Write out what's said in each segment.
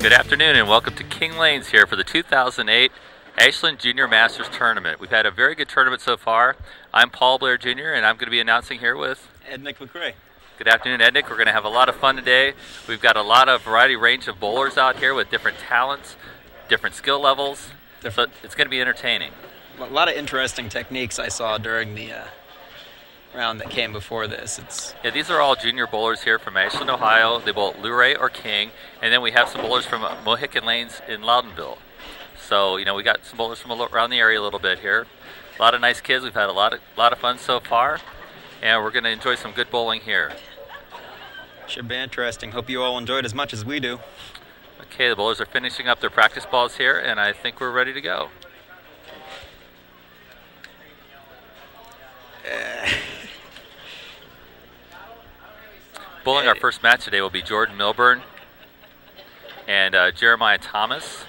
Good afternoon and welcome to King Lanes here for the 2008 Ashland Junior Masters Tournament. We've had a very good tournament so far. I'm Paul Blair Jr. and I'm going to be announcing here with Nick McRae. Good afternoon, Ed Nick. We're going to have a lot of fun today. We've got a lot of variety range of bowlers out here with different talents, different skill levels. So it's going to be entertaining. A lot of interesting techniques I saw during the round that came before this. Yeah, these are all junior bowlers here from Ashland, Ohio. They bowl Luray or King, and then we have some bowlers from Mohican Lanes in Loudonville. So, you know, we got some bowlers from around the area a little bit here. A lot of nice kids. We've had a lot of fun so far, and we're going to enjoy some good bowling here. Should be interesting. Hope you all enjoyed as much as we do. Okay, the bowlers are finishing up their practice balls here, and I think we're ready to go. Bowling our first match today will be Jordan Milburn and Jeremiah Thomas.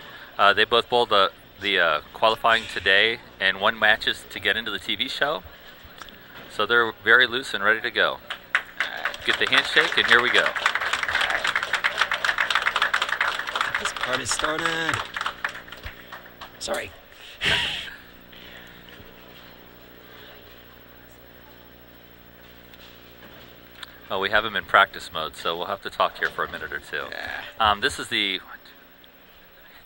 They both bowled the qualifying today and won matches to get into the TV show. So they're very loose and ready to go. Get the handshake and here we go. This party started. Sorry. Oh, we have him in practice mode, so we'll have to talk here for a minute or two. Yeah. This is the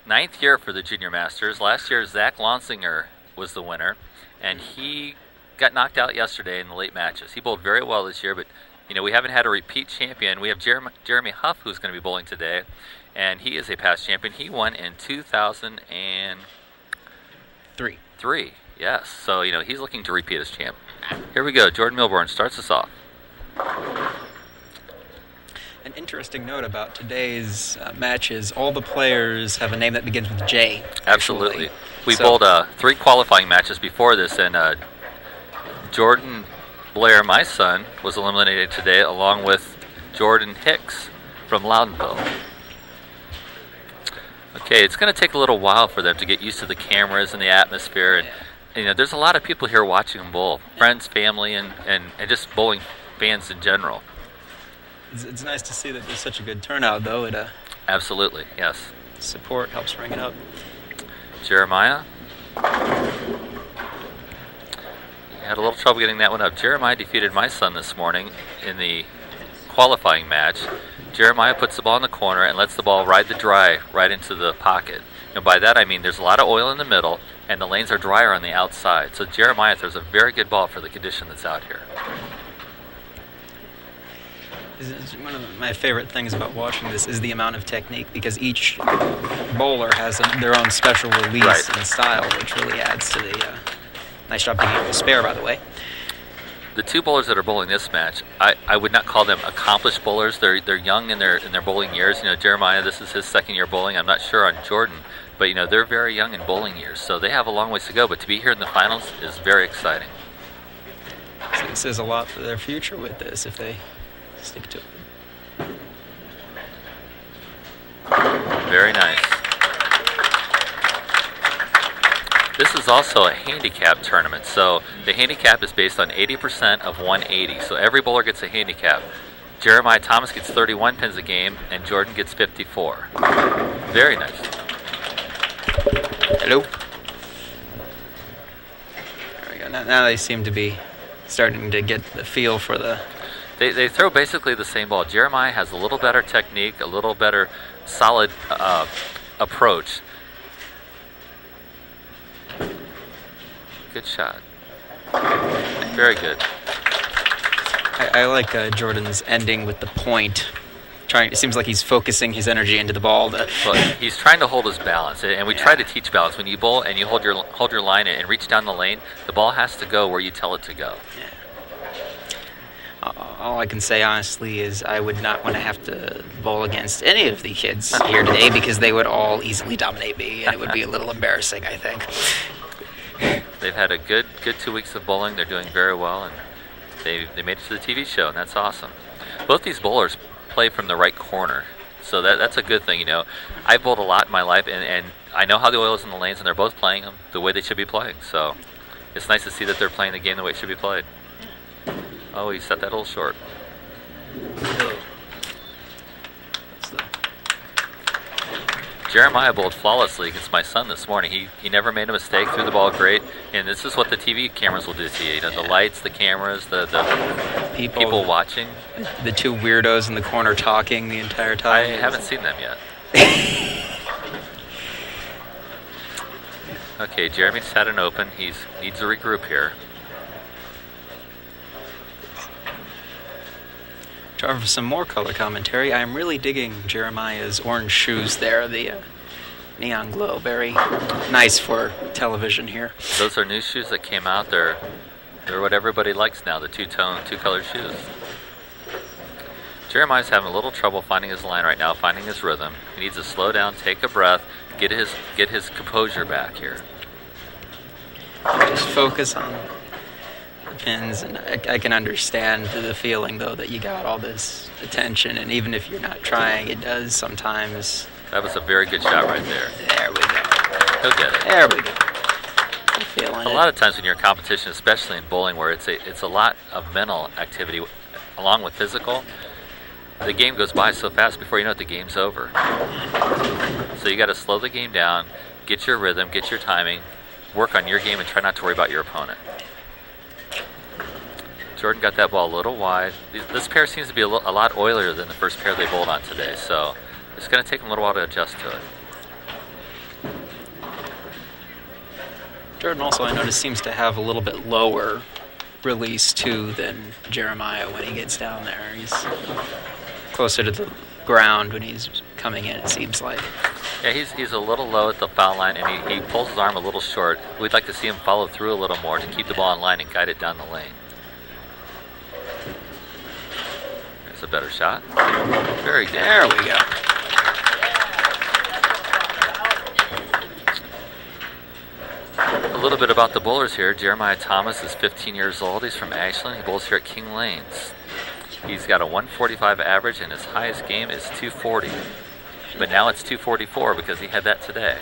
9th year for the Junior Masters. Last year, Zach Lonsinger was the winner, and he got knocked out yesterday in the late matches. He bowled very well this year, but you know we haven't had a repeat champion. We have Jeremy Huff, who's going to be bowling today, and he is a past champion. He won in 2003. Yes, so you know he's looking to repeat as champ. Here we go. Jordan Milburn starts us off. An interesting note about today's match is all the players have a name that begins with J. Absolutely. We bowled 3 qualifying matches before this, and Jordan Blair, my son, was eliminated today along with Jordan Hicks from Loudonville. Okay, it's going to take a little while for them to get used to the cameras and the atmosphere, and you know, there's a lot of people here watching them bowl, friends, family, and just bowling fans in general. It's nice to see that there's such a good turnout, though. Absolutely, yes. Support helps bring it up. Jeremiah. He had a little trouble getting that one up. Jeremiah defeated my son this morning in the qualifying match. Jeremiah puts the ball in the corner and lets the ball ride the dry right into the pocket. And by that I mean there's a lot of oil in the middle and the lanes are drier on the outside. So Jeremiah throws a very good ball for the condition that's out here. One of my favorite things about watching this is the amount of technique, because each bowler has their own special release and style, which really adds to the nice job being able to spare, by the way. The 2 bowlers that are bowling this match, I would not call them accomplished bowlers. They're young in their bowling years. You know, Jeremiah, this is his 2nd year bowling. I'm not sure on Jordan, but you know they're very young in bowling years, so they have a long ways to go. But to be here in the finals is very exciting. So it says a lot for their future with this if they stick to it. Very nice. This is also a handicap tournament, so the handicap is based on 80% of 180. So every bowler gets a handicap. Jeremiah Thomas gets 31 pins a game, and Jordan gets 54. Very nice. Hello. There we go. Now they seem to be starting to get the feel for the... They throw basically the same ball. Jeremiah has a little better technique, a little better solid approach. Good shot. Very good. I like Jordan's ending with the point. It seems like he's focusing his energy into the ball. Well, he's trying to hold his balance, and we try to teach balance. When you bowl and you hold your line and reach down the lane, the ball has to go where you tell it to go. Yeah. All I can say, honestly, is I would not want to have to bowl against any of the kids here today because they would all easily dominate me, and it would be a little embarrassing, I think. They've had a good 2 weeks of bowling. They're doing very well, and they made it to the TV show, and that's awesome. Both these bowlers play from the right corner, so that's a good thing. You know, I've bowled a lot in my life, and I know how the oil is in the lanes, and they're both playing them the way they should be playing. So it's nice to see that they're playing the game the way it should be played. Oh, he set that a little short. Jeremiah bowled flawlessly against my son this morning. He never made a mistake, threw the ball great, and this is what the TV cameras will do to you. You know, the lights, the cameras, the people watching. The two weirdos in the corner talking the entire time. I haven't seen them yet. Okay, Jeremy just had an open. He needs to regroup here. For some more color commentary, I'm really digging Jeremiah's orange shoes there, the neon glow. Very nice for television here. Those are new shoes that came out. They're what everybody likes now, the two-tone, two-colored shoes. Jeremiah's having a little trouble finding his line right now, finding his rhythm. He needs to slow down, take a breath, get his composure back here. Just focus on pins, and I can understand the feeling though that you got all this attention, and even if you're not trying, it does sometimes. That was a very good shot right there. There we go. He'll get it. There we go. I'm feeling a lot of times when you're in competition, especially in bowling, where it's a lot of mental activity along with physical, the game goes by so fast before you know it, the game's over. So you got to slow the game down, get your rhythm, get your timing, work on your game, and try not to worry about your opponent. Jordan got that ball a little wide. This pair seems to be a lot oilier than the first pair they bowled on today, so it's going to take them a little while to adjust to it. Jordan also, I noticed, seems to have a little bit lower release too than Jeremiah when he gets down there. He's closer to the ground when he's coming in, it seems like. Yeah, he's a little low at the foul line, and he pulls his arm a little short. We'd like to see him follow through a little more to keep the ball in line and guide it down the lane. There's a better shot. Very good. There we go. A little bit about the bowlers here. Jeremiah Thomas is 15 years old. He's from Ashland. He bowls here at King Lanes. He's got a 145 average, and his highest game is 240. But now it's 244 because he had that today.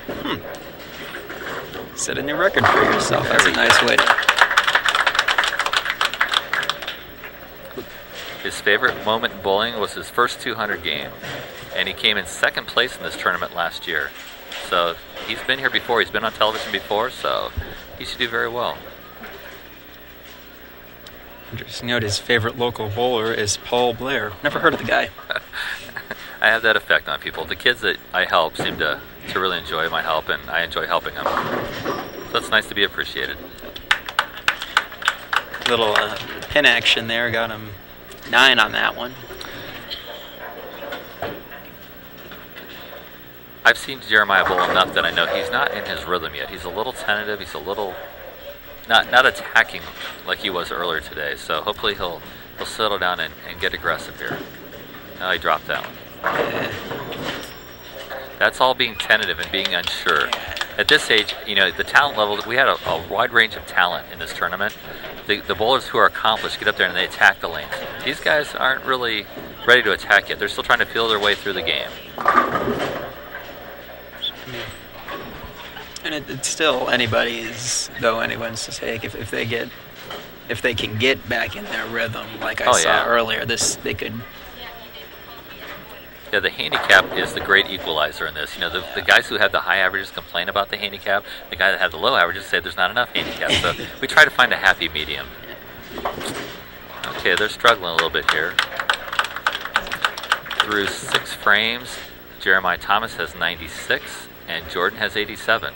Set a new record for yourself. That's a nice way to... His favorite moment in bowling was his first 200 game, and he came in second place in this tournament last year. So he's been here before. He's been on television before, so he should do very well. Interesting note, his favorite local bowler is Paul Blair. Never heard of the guy. I have that effect on people. The kids that I help seem to really enjoy my help, and I enjoy helping them. So it's nice to be appreciated. Little pin action there, got him 9 on that one. I've seen Jeremiah bowl enough that I know he's not in his rhythm yet. He's a little tentative. He's a little not attacking like he was earlier today. So hopefully he'll settle down and get aggressive here. Now he dropped that one. That's all being tentative and being unsure. At this age, you know, the talent level, we had a wide range of talent in this tournament. The bowlers who are accomplished get up there and they attack the lanes. These guys aren't really ready to attack yet. They're still trying to feel their way through the game. And it's still anyone's to take if they can get back in their rhythm, like I saw earlier. They could. Yeah, the handicap is the great equalizer in this. You know, the guys who have the high averages complain about the handicap. The guys that have the low averages say there's not enough handicap. So we try to find a happy medium. Okay, they're struggling a little bit here. Through 6 frames, Jeremiah Thomas has 96, and Jordan has 87.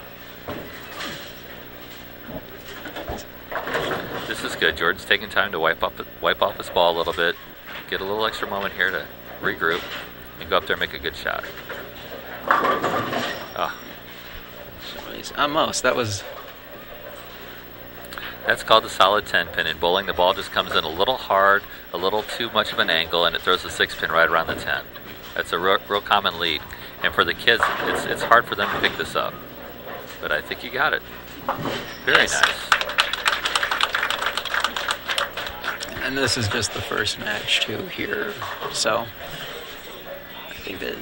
This is good. Jordan's taking time to wipe off his ball a little bit, get a little extra moment here to regroup, and go up there and make a good shot. Oh. Almost. That's called the solid 10 pin. In bowling, the ball just comes in a little hard, a little too much of an angle, and it throws the 6 pin right around the 10. That's a real common lead. And for the kids, it's hard for them to pick this up. But I think you got it. Very nice. And this is just the first match too here, so I think that.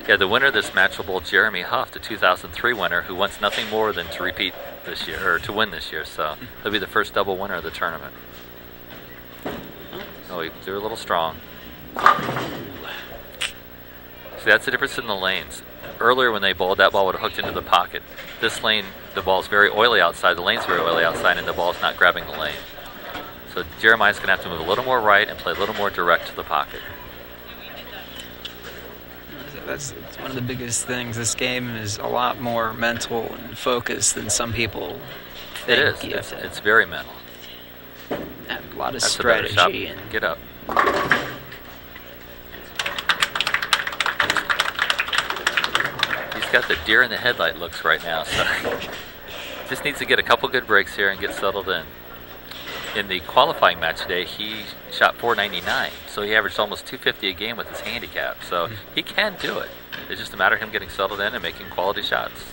Yeah, the winner of this match will bowl Jeremy Huff, the 2003 winner, who wants nothing more than to repeat this year or to win this year. So he'll be the first double winner of the tournament. Oh, he threw a little strong. See, that's the difference in the lanes. earlier when they bowled, that ball would have hooked into the pocket. This lane, the ball's very oily outside, the lane's very oily outside, and the ball's not grabbing the lane. So Jeremiah's going to have to move a little more right and play a little more direct to the pocket. That's one of the biggest things. This game is a lot more mental and focused than some people think. It is. It's very mental. And a lot of That's strategy. And get up. He's got the deer in the headlight looks right now, so just needs to get a couple good breaks here and get settled in. In the qualifying match today, he shot 499, so he averaged almost 250 a game with his handicap. So he can do it. It's just a matter of him getting settled in and making quality shots.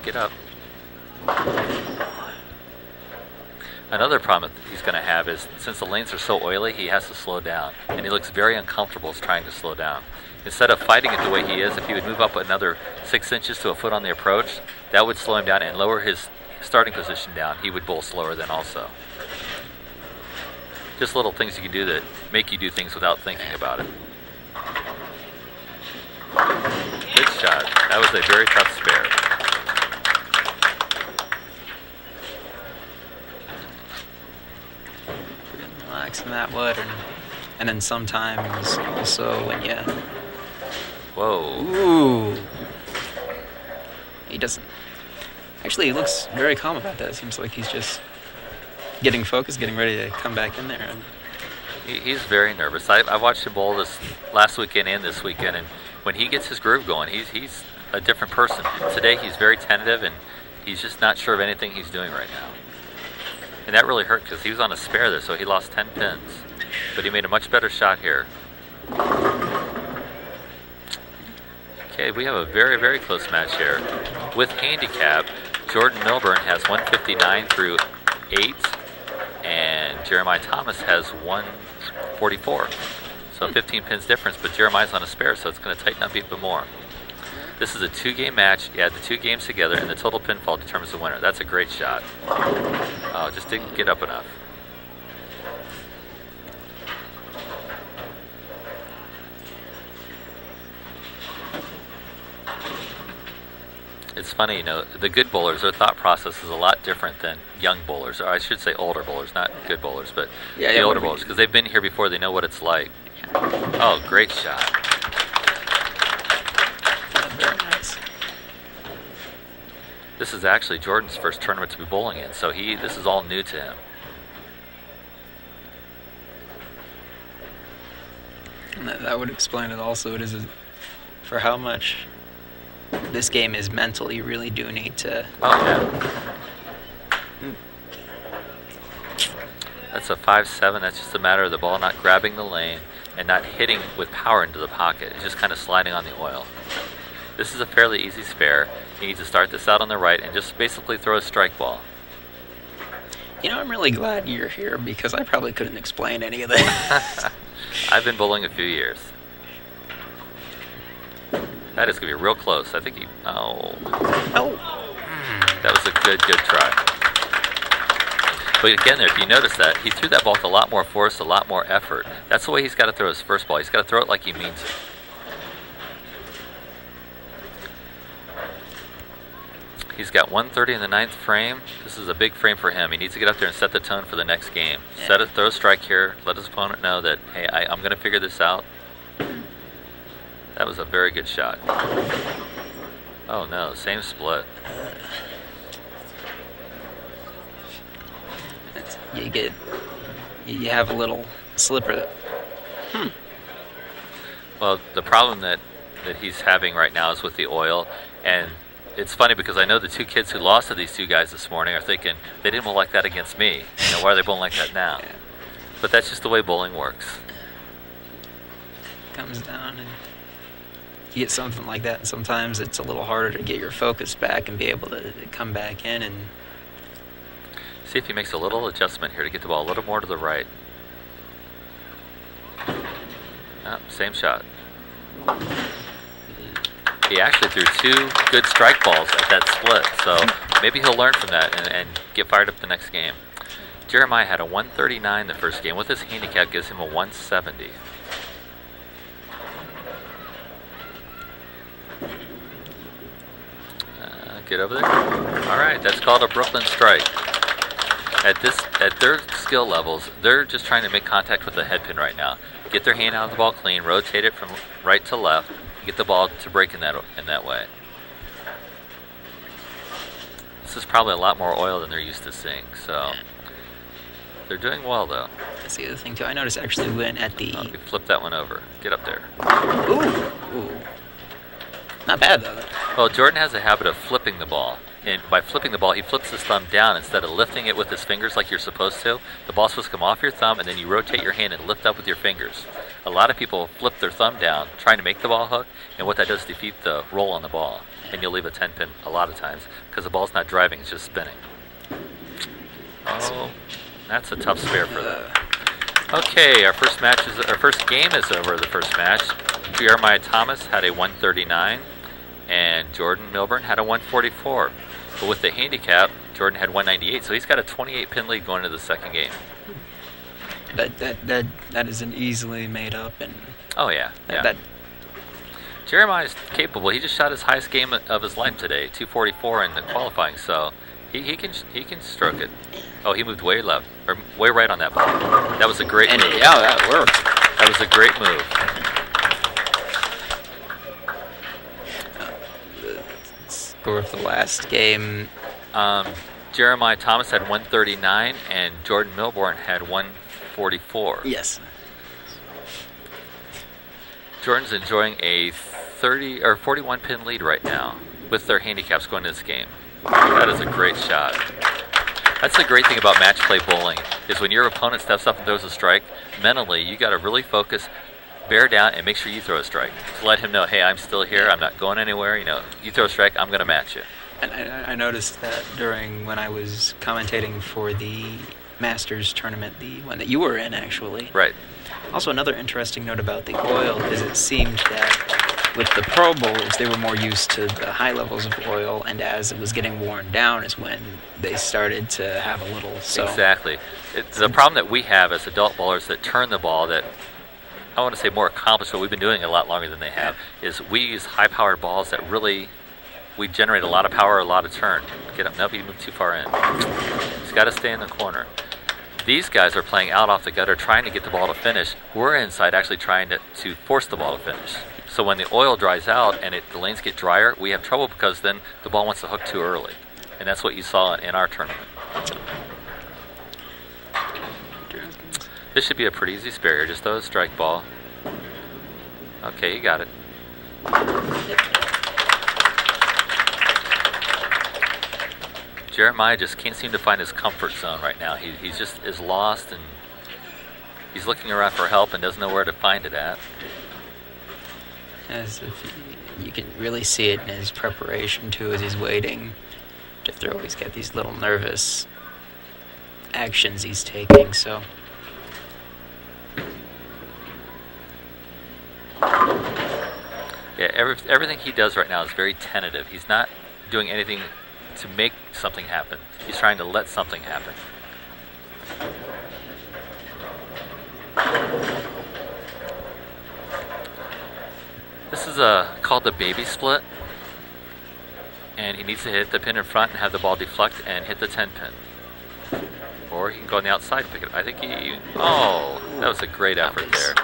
Get up. Another problem that he's going to have is, since the lanes are so oily, he has to slow down. And he looks very uncomfortable trying to slow down. Instead of fighting it the way he is, if he would move up another 6 inches to a foot on the approach, that would slow him down and lower his starting position down. He would bowl slower then also. Just little things you can do that make you do things without thinking about it. Good shot. That was a very tough spare. Relax in that wood, and then sometimes also when you... Whoa. Ooh. He doesn't... Actually, he looks very calm about that. Seems like he's just getting focused, getting ready to come back in there. He's very nervous. I watched him bowl this last weekend and this weekend, and when he gets his groove going, he's a different person. Today he's very tentative, and he's just not sure of anything he's doing right now. And that really hurt because he was on a spare there, so he lost 10 pins. But he made a much better shot here. Okay, we have a very, very close match here. With handicap, Jordan Milburn has 159 through 8, and Jeremiah Thomas has 144. So 15 pins difference, but Jeremiah's on a spare, so it's going to tighten up even more. This is a 2-game match. You add the 2 games together, and the total pinfall determines the winner. That's a great shot. Oh, just didn't get up enough. It's funny, you know, the good bowlers, their thought process is a lot different than young bowlers, or I should say older bowlers, not good bowlers, but the older bowlers, because they've been here before, they know what it's like. Oh, great shot. Very nice. This is actually Jordan's first tournament to be bowling in, so this is all new to him. And that would explain it also. It is for how much this game is mental. You really do need to... Oh, yeah. That's a 5-7. That's just a matter of the ball not grabbing the lane and not hitting with power into the pocket. It's just kind of sliding on the oil. This is a fairly easy spare. You need to start this out on the right and just basically throw a strike ball. You know, I'm really glad you're here because I probably couldn't explain any of that. I've been bowling a few years. That is going to be real close. I think he... Oh. Oh. That was a good try. But again, there, if you notice that, he threw that ball with a lot more force, a lot more effort. That's the way he's got to throw his first ball. He's got to throw it like he means it. He's got 130 in the 9th frame. This is a big frame for him. He needs to get up there and set the tone for the next game. Yeah. Throw a strike here. Let his opponent know that, hey, I'm going to figure this out. That was a very good shot. Oh no, same split. You have a little slipper. Well, the problem that he's having right now is with the oil, and it's funny because I know the 2 kids who lost to these 2 guys this morning are thinking, they didn't bowl like that against me. You know, why are they bowling like that now? Yeah. But that's just the way bowling works. Comes down and you get something like that, and sometimes it's a little harder to get your focus back and be able to come back in and... See if he makes a little adjustment here to get the ball a little more to the right. Oh, same shot. He actually threw 2 good strike balls at that split, so maybe he'll learn from that and get fired up the next game. Jeremiah had a 139 the first game. With his handicap, gives him a 170. Get over there. All right, that's called a Brooklyn strike. At their skill levels, they're just trying to make contact with the head pin right now. Get their hand out of the ball clean, rotate it from right to left, and get the ball to break in that way. This is probably a lot more oil than they're used to seeing, so they're doing well though. That's the other thing too. I noticed actually when at the... Oh, you flip that one over. Get up there. Ooh. Not bad though. Well, Jordan has a habit of flipping the ball. And by flipping the ball, he flips his thumb down instead of lifting it with his fingers like you're supposed to. The ball's supposed to come off your thumb, and then you rotate your hand and lift up with your fingers. A lot of people flip their thumb down trying to make the ball hook, and what that does is defeat the roll on the ball. And you'll leave a 10-pin a lot of times because the ball's not driving, it's just spinning. Oh, that's a tough spare for them. Okay, our first game is over. The first match, Jeremiah Thomas had a 139, and Jordan Milburn had a 144. But with the handicap, Jordan had 198, so he's got a 28-pin lead going into the second game. That isn't easily made up, and oh yeah. Jeremiah is capable. He just shot his highest game of his life today, 244 in the qualifying. So he can stroke it. Oh, he moved way left or way right on that ball. That was a great move. Yeah, that worked. That was a great move. Score of the last game. Jeremiah Thomas had 139 and Jordan Milburn had 144. Yes. Jordan's enjoying a 30 or 41 pin lead right now with their handicaps going into this game. That is a great shot. That's the great thing about match play bowling is when your opponent steps up and throws a strike, mentally you got to really focus, bear down, and make sure you throw a strike to let him know, hey, I'm still here. I'm not going anywhere. You know, you throw a strike, I'm going to match you. And I noticed that when I was commentating for the Masters tournament, the one that you were in, actually. Right. Also, another interesting note about the oil is it seemed that with the Pro Bowls, they were more used to the high levels of oil, and as it was getting worn down is when they started to have a little. So. Exactly. It's the problem that we have as adult bowlers that turn the ball that, I want to say more accomplished, but we've been doing it a lot longer than they have, is we use high-powered balls that really, we generate a lot of power, a lot of turn. Get up. Nope, you moved too far in. He's got to stay in the corner. These guys are playing out off the gutter, trying to get the ball to finish. We're inside actually trying to force the ball to finish. So when the oil dries out and the lanes get drier, we have trouble because then the ball wants to hook too early. And that's what you saw in our tournament. This should be a pretty easy spare here. Just throw a strike ball. Okay, you got it. Jeremiah just can't seem to find his comfort zone right now. He's just is lost, and he's looking around for help and doesn't know where to find it at. As if you can really see it in his preparation too, as he's waiting to throw. He's got these little nervous actions he's taking. So. Yeah, everything he does right now is very tentative. He's not doing anything to make something happen. He's trying to let something happen. This is called the baby split, and he needs to hit the pin in front and have the ball deflect and hit the 10 pin. Or he can go on the outside and pick it. I think oh, that was a great effort there.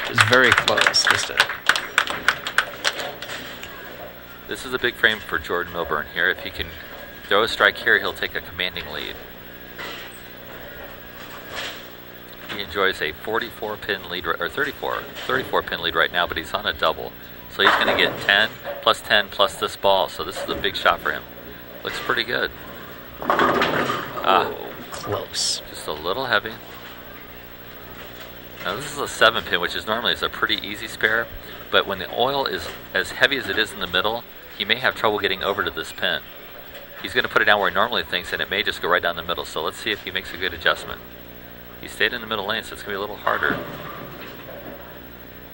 It was very close. This is a big frame for Jordan Milburn here. If he can throw a strike here, he'll take a commanding lead. He enjoys a 44-pin lead, or 34-pin lead right now, but he's on a double. So he's going to get 10 plus this ball. So this is a big shot for him. Looks pretty good. Close. Just a little heavy. Now this is a 7-pin, which is normally a pretty easy spare. But when the oil is as heavy as it is in the middle, he may have trouble getting over to this pin. He's going to put it down where he normally thinks, and it may just go right down the middle. So let's see if he makes a good adjustment. He stayed in the middle lane, so it's going to be a little harder.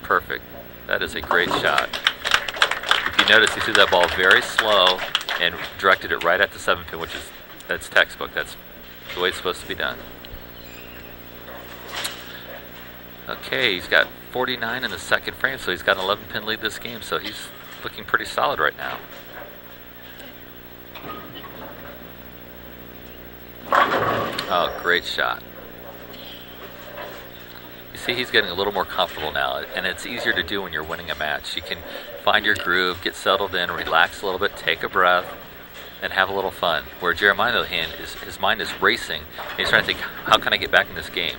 Perfect. That is a great shot. If you notice, he threw that ball very slow and directed it right at the 7-pin, that's textbook. That's the way it's supposed to be done. Okay, he's got 49 in the second frame, so he's got an 11-pin lead this game, so he's looking pretty solid right now. Oh, great shot. You see, he's getting a little more comfortable now, and it's easier to do when you're winning a match. You can find your groove, get settled in, relax a little bit, take a breath, and have a little fun. Where Jeremiah, on the other hand, his mind is racing, and he's trying to think, how can I get back in this game?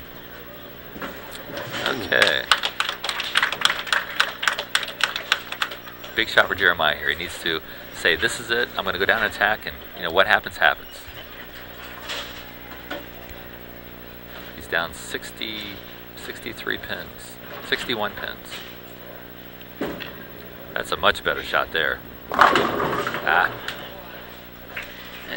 Okay. Big shot for Jeremiah here. He needs to say, this is it, I'm going to go down and attack, and what happens, happens. He's down 63 pins, 61 pins. That's a much better shot there. Ah.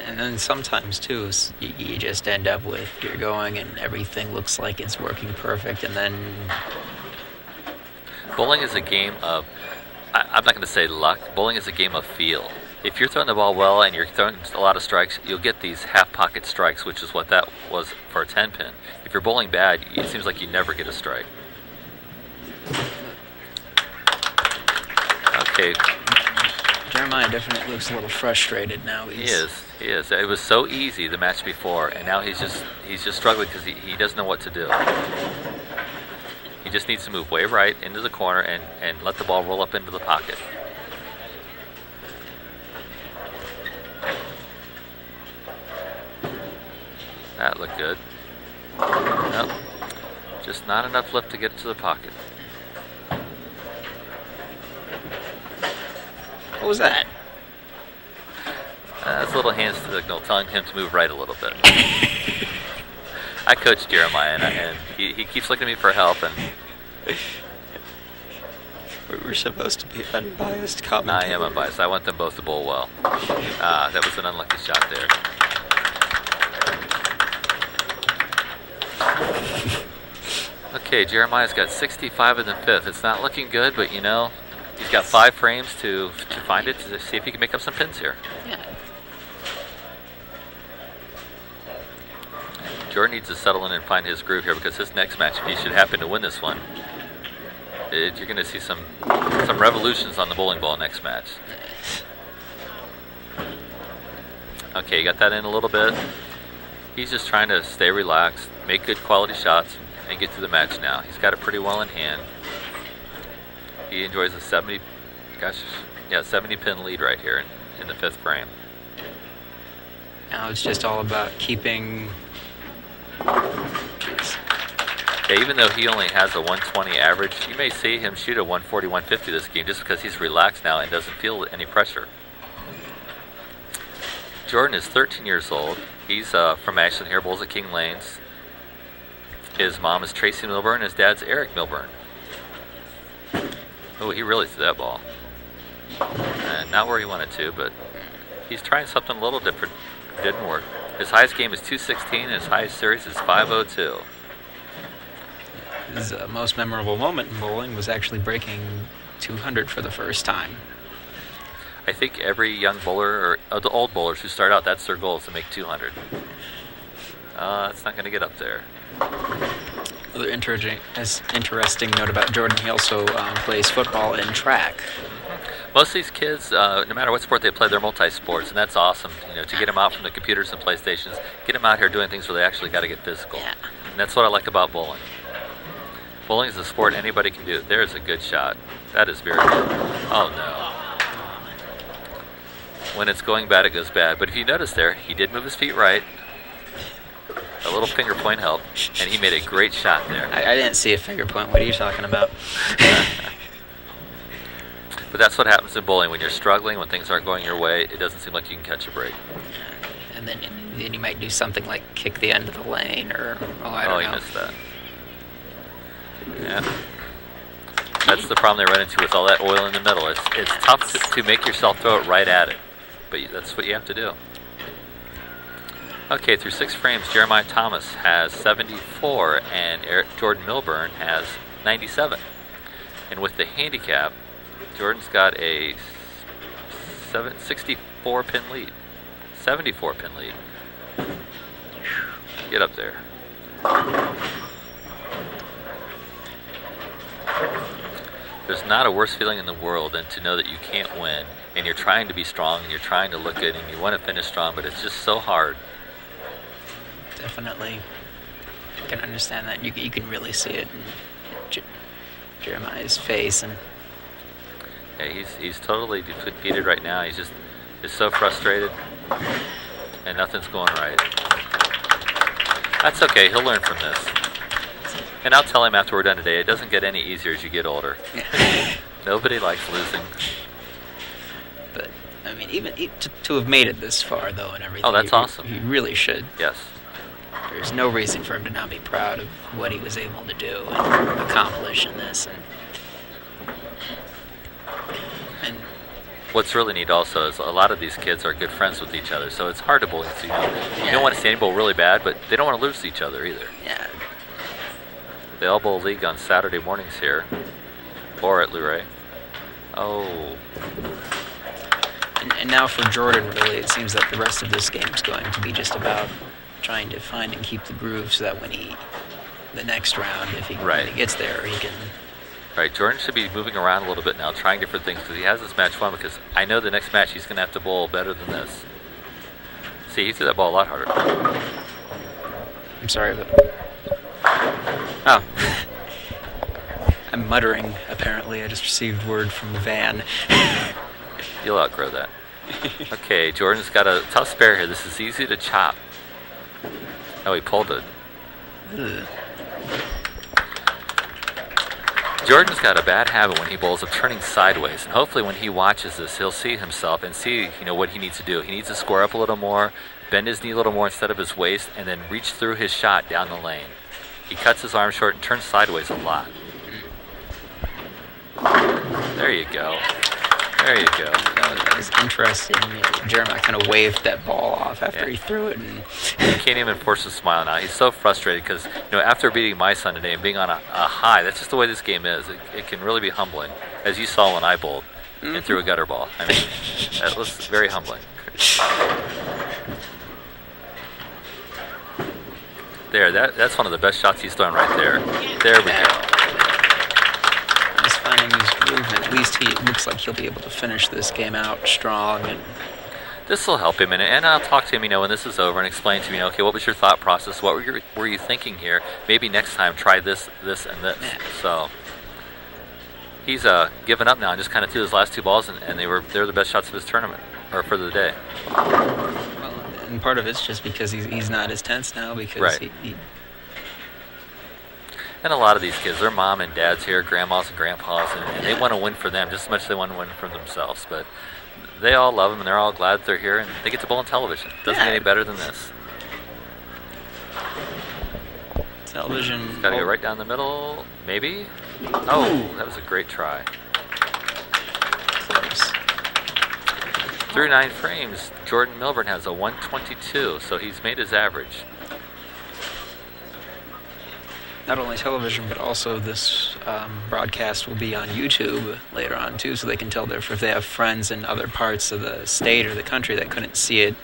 And then sometimes, too, you just end up with, you're going and everything looks like it's working perfect, and then... Bowling is a game of, I'm not going to say luck, bowling is a game of feel. If you're throwing the ball well and you're throwing a lot of strikes, you'll get these half-pocket strikes, which is what that was for a 10-pin. If you're bowling bad, it seems like you never get a strike. Okay. Jeremiah definitely looks a little frustrated now. He is. It was so easy the match before, and now he's just struggling because he doesn't know what to do. He just needs to move way right into the corner and let the ball roll up into the pocket. That looked good. Nope. Just not enough lift to get it to the pocket. What was that? That's a little hand signal telling him to move right a little bit. I coached Jeremiah, and he keeps looking at me for help. And we're supposed to be unbiased commentators. I am unbiased. I want them both to bowl well. That was an unlucky shot there. Okay, Jeremiah's got 65 in the fifth. It's not looking good, but he's got 5 frames to find it, to see if he can make up some pins here. Yeah. Jordan needs to settle in and find his groove here, because his next match, if he should happen to win this one, you're going to see some revolutions on the bowling ball next match. Okay, you got that in a little bit. He's just trying to stay relaxed, make good quality shots, and get through the match now. He's got it pretty well in hand. He enjoys a 70 pin lead right here in the 5th frame. Now it's just all about keeping... Yeah, even though he only has a 120 average, you may see him shoot a 140, 150 this game just because he's relaxed now and doesn't feel any pressure. Jordan is 13 years old. He's from Ashland here, bowls at King Lanes. His mom is Tracy Milburn. His dad's Eric Milburn. Oh, he really threw that ball. And not where he wanted to, but he's trying something a little different. Didn't work. His highest game is 216, and his highest series is 502. His most memorable moment in bowling was actually breaking 200 for the first time. I think every young bowler, or the old bowlers who start out, that's their goal, is to make 200. It's not going to get up there. Another interesting note about Jordan, he also plays football and track. Most of these kids, no matter what sport they play, they're multi-sports, and that's awesome. To get them out from the computers and PlayStations, get them out here doing things where they actually got to get physical. Yeah. And that's what I like about bowling. Bowling is a sport anybody can do. There's a good shot. That is very good. Oh, no. When it's going bad, it goes bad. But if you notice there, he did move his feet right. A little finger point helped, and he made a great shot there. I didn't see a finger point. What are you talking about? But that's what happens in bowling. When you're struggling, when things aren't going your way, it doesn't seem like you can catch a break. And then you might do something like kick the end of the lane, or, I don't know. Oh, you missed that. Yeah. That's the problem they run into with all that oil in the middle. It's tough to make yourself throw it right at it, but that's what you have to do. Okay, through 6 frames, Jeremiah Thomas has 74, and Jordan Milburn has 97. And with the handicap, Jordan's got a 64 pin lead. 74 pin lead. Get up there. There's not a worse feeling in the world than to know that you can't win, and you're trying to be strong, and you're trying to look good, and you want to finish strong, but it's just so hard. definitely. I can understand that. You can really see it in Jeremiah's face, and Yeah, he's totally defeated right now. He's so frustrated, and nothing's going right. That's okay. He'll learn from this. And I'll tell him after we're done today, it doesn't get any easier as you get older. yeah. Nobody likes losing. But I mean, even to have made it this far, though, and everything. Oh, that's awesome. He really should. Yes. There's no reason for him to not be proud of what he was able to do and accomplish in this. And What's really neat also is a lot of these kids are good friends with each other, so it's hard to bully. So, you don't want to see any bowl really bad, but they don't want to lose to each other either. yeah, The All Bowl League on Saturday mornings here, or at Luray. Oh, and now for Jordan, really, it seems that the rest of this game is going to be just about trying to find and keep the groove, so that when the next round, when he gets there, he can. right. Jordan should be moving around a little bit now, trying different things, because he has this match won. Because I know the next match he's going to have to bowl better than this. See, he threw that ball a lot harder. I'm sorry, but oh. I'm muttering, apparently. I just received word from the van. You'll outgrow that. Okay, Jordan's got a tough spare here. This is easy to chop. Oh, he pulled it. Ugh. Jordan's got a bad habit when he bowls of turning sideways, and hopefully when he watches this, he'll see himself and see, what he needs to do. He needs to square up a little more, bend his knee a little more instead of his waist, and then reach through his shot down the lane. He cuts his arm short and turns sideways a lot. There you go. There you go. That was interesting. Jeremiah kind of waved that ball off after he threw it. And he can't even force a smile now. He's so frustrated because, after beating my son today and being on a high, that's just the way this game is. It can really be humbling, as you saw when I bowled and threw a gutter ball. I mean, that was very humbling. There, that's one of the best shots he's done right there. There we go. He's finding his groove, and at least he looks like he'll be able to finish this game out strong. And this will help him, and I'll talk to him, when this is over, and explain to me, okay, what was your thought process? What were you thinking here? Maybe next time try this, and this. Yeah. So he's given up now and just kind of threw his last two balls, and they're the best shots of his tournament, or for the day. Well, and part of it's just because he's not as tense now, because right. he And a lot of these kids, their mom and dad's here, grandmas and grandpas, and they want to win for them just as much as they want to win for themselves. But they all love them, and they're all glad they're here, and they get to bowl on television. Doesn't get any better than this. Television. Got to go right down the middle, maybe? Oh, that was a great try. Close. Through 9 frames, Jordan Milburn has a 122, so he's made his average. Not only television, but also this broadcast will be on YouTube later on, too, so they can tell if they have friends in other parts of the state or the country that couldn't see it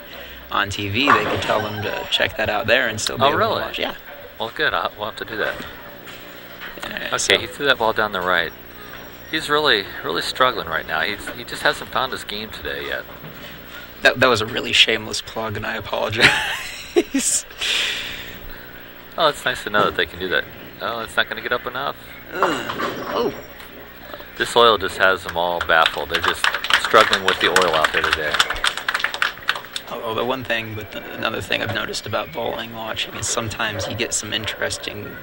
on TV, they can tell them to check that out there and still be able to watch. Yeah. Well, good. We'll have to do that. Yeah, okay, so he threw that ball down the right. He's really, really struggling right now. He just hasn't found his game today yet. That was a really shameless plug, and I apologize. Oh, it's nice to know that they can do that. Oh, it's not going to get up enough. Oh. This oil just has them all baffled. They're just struggling with the oil out there today. Oh, the one thing, but another thing I've noticed about bowling watching is sometimes you get some interesting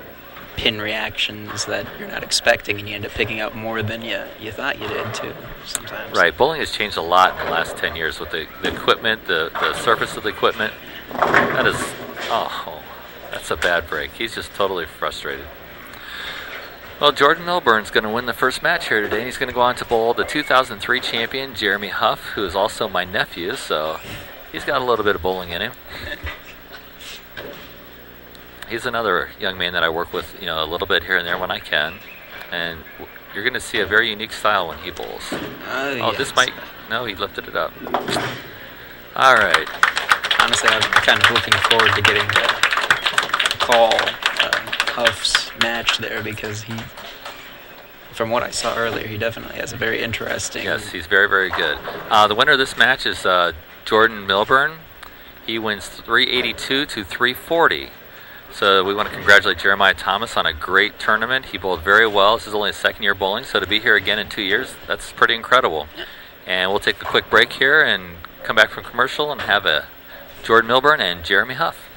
pin reactions that you're not expecting, and you end up picking up more than you thought you did, too, sometimes. Right. Bowling has changed a lot in the last 10 years with the equipment, the surface of the equipment. That is... Oh, that's a bad break. He's just totally frustrated. Well, Jordan Milburn's going to win the first match here today, and he's going to go on to bowl the 2003 champion, Jeremy Huff, who is also my nephew, so he's got a little bit of bowling in him. He's another young man that I work with, a little bit here and there when I can, and you're going to see a very unique style when he bowls. Yes. This might... No, he lifted it up. All right. Honestly, I'm kind of looking forward to getting the call Huff's match there, because from what I saw earlier, he definitely has a very interesting... Yes, he's very, very good. The winner of this match is Jordan Milburn. He wins 382 to 340. So we want to congratulate Jeremiah Thomas on a great tournament. He bowled very well. This is only his second year bowling, so to be here again in 2 years, that's pretty incredible. And we'll take a quick break here and come back from commercial and have a Jordan Milburn and Jeremy Huff.